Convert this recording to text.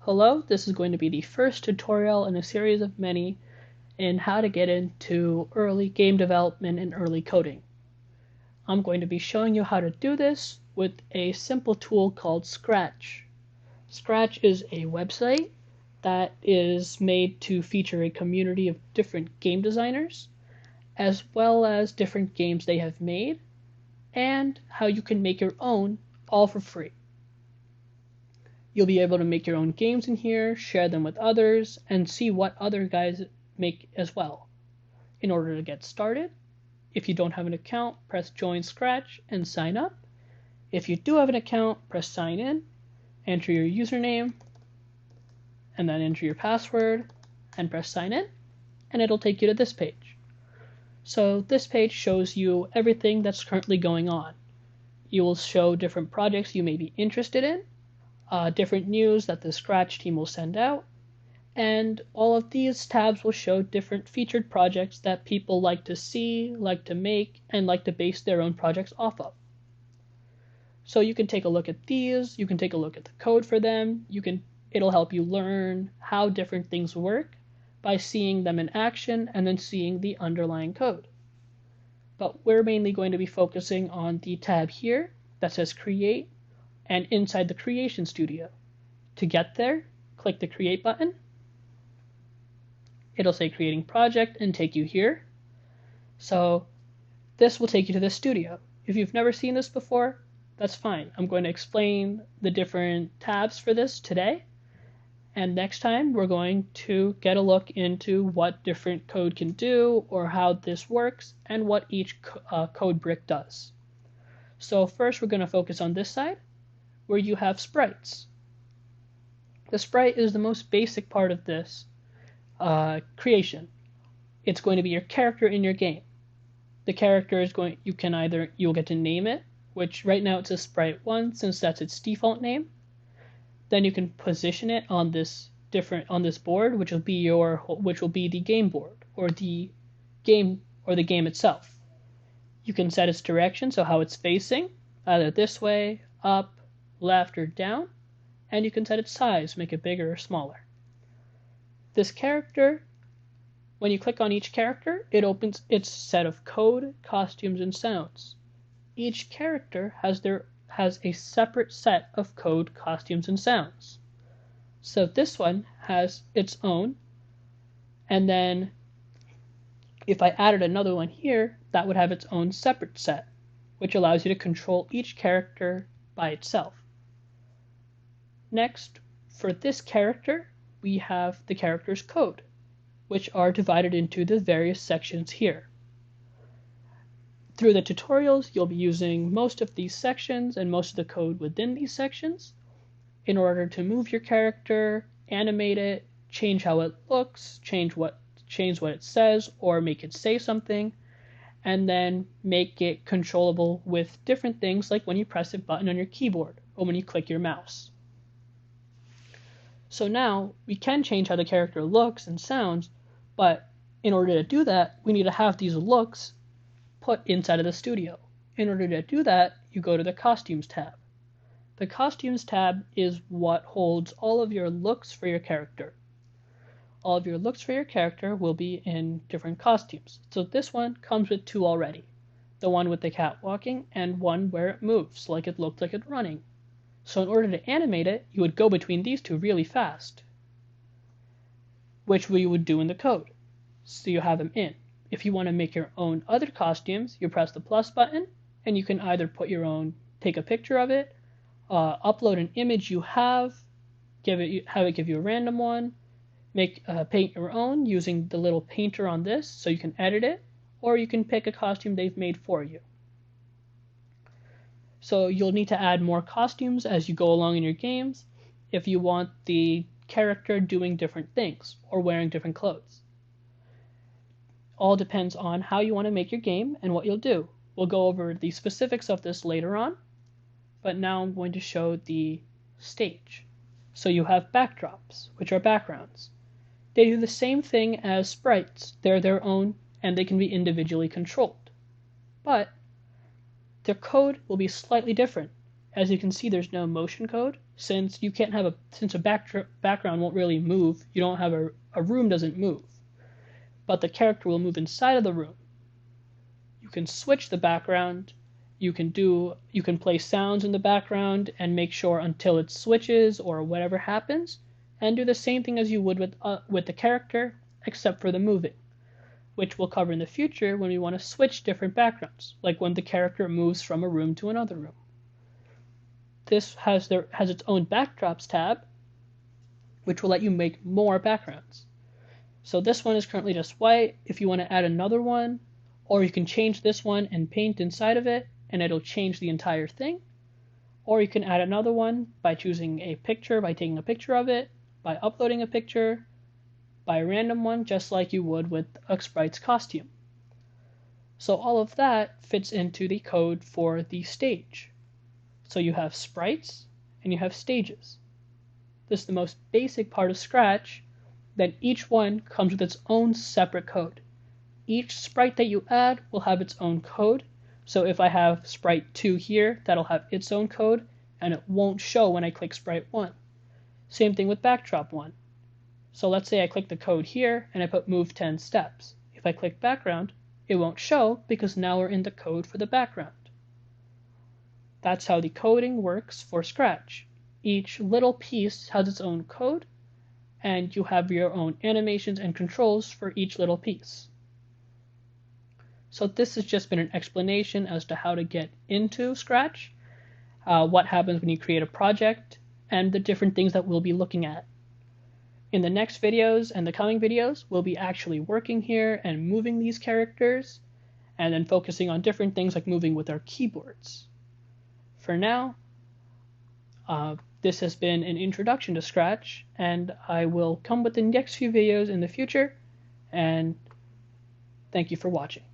Hello, this is going to be the first tutorial in a series of many in how to get into early game development and early coding. I'm going to be showing you how to do this with a simple tool called Scratch. Scratch is a website that is made to feature a community of different game designers, as well as different games they have made, and how you can make your own all for free. You'll be able to make your own games in here, share them with others, and see what other guys make as well. In order to get started, if you don't have an account, press Join Scratch and sign up. If you do have an account, press Sign In, enter your username, and then enter your password, and press Sign In, and it'll take you to this page. So this page shows you everything that's currently going on. You will show different projects you may be interested in, different news that the Scratch team will send out, and all of these tabs will show different featured projects that people like to see, like to make, and like to base their own projects off of. So you can take a look at these, you can take a look at the code for them, it'll help you learn how different things work by seeing them in action and then seeing the underlying code. But we're mainly going to be focusing on the tab here that says Create, and inside the Creation Studio. To get there, click the Create button. It'll say Creating Project and take you here. So this will take you to the studio. If you've never seen this before, that's fine. I'm going to explain the different tabs for this today. And next time we're going to get a look into what different code can do or how this works and what each code brick does. So first we're going to focus on this side, where you have sprites. The sprite is the most basic part of this creation. It's going to be your character in your game. The character is you'll get to name it, which right now it's a sprite 1 since that's its default name. Then you can position it on this board, which will be the game board or the game itself. You can set its direction, so how it's facing, either this way, up, left, or down, and you can set its size, make it bigger or smaller. This character, when you click on each character, it opens its set of code, costumes, and sounds. Each character has a separate set of code, costumes, and sounds. So this one has its own, and then if I added another one here, that would have its own separate set, which allows you to control each character by itself. Next, for this character, we have the character's code, which are divided into the various sections here. Through the tutorials, you'll be using most of these sections and most of the code within these sections in order to move your character, animate it, change how it looks, change what it says, or make it say something, and then make it controllable with different things like when you press a button on your keyboard or when you click your mouse. So now we can change how the character looks and sounds, but in order to do that, we need to have these looks put inside of the studio. In order to do that, you go to the Costumes tab. The Costumes tab is what holds all of your looks for your character. All of your looks for your character will be in different costumes. So this one comes with 2 already. The one with the cat walking and one where it moves, like it looked like it running. So in order to animate it, you would go between these 2 really fast, which we would do in the code. So you have them in. If you want to make your own other costumes, you press the plus button, and you can either put your own, take a picture of it, upload an image you have it give you a random one, paint your own using the little painter on this so you can edit it, or you can pick a costume they've made for you. So you'll need to add more costumes as you go along in your games if you want the character doing different things or wearing different clothes. All depends on how you want to make your game and what you'll do. We'll go over the specifics of this later on, but now I'm going to show the stage. So you have backdrops, which are backgrounds. They do the same thing as sprites. They're their own, and they can be individually controlled. But their code will be slightly different. As you can see, there's no motion code, since you can't have since a background won't really move, you don't have a room doesn't move, but the character will move inside of the room. You can switch the background. You can play sounds in the background and make sure until it switches or whatever happens, and do the same thing as you would with the character, except for the moving, which we'll cover in the future when we want to switch different backgrounds, like when the character moves from a room to another room. This has its own backdrops tab, which will let you make more backgrounds. So this one is currently just white. If you want to add another one, or you can change this one and paint inside of it, and it'll change the entire thing. Or you can add another one by choosing a picture, by taking a picture of it, by uploading a picture, by a random one, just like you would with a sprite's costume. So all of that fits into the code for the stage. So you have sprites and you have stages. This is the most basic part of Scratch. Then each one comes with its own separate code. Each sprite that you add will have its own code. So if I have sprite 2 here, that'll have its own code, and it won't show when I click sprite 1. Same thing with backdrop 1. So let's say I click the code here, and I put move 10 steps. If I click background, it won't show because now we're in the code for the background. That's how the coding works for Scratch. Each little piece has its own code, and you have your own animations and controls for each little piece. So this has just been an explanation as to how to get into Scratch, what happens when you create a project, and the different things that we'll be looking at. In the next videos and the coming videos, we'll be actually working here and moving these characters, and then focusing on different things like moving with our keyboards. For now, this has been an introduction to Scratch, and I will come with the next few videos in the future, and thank you for watching.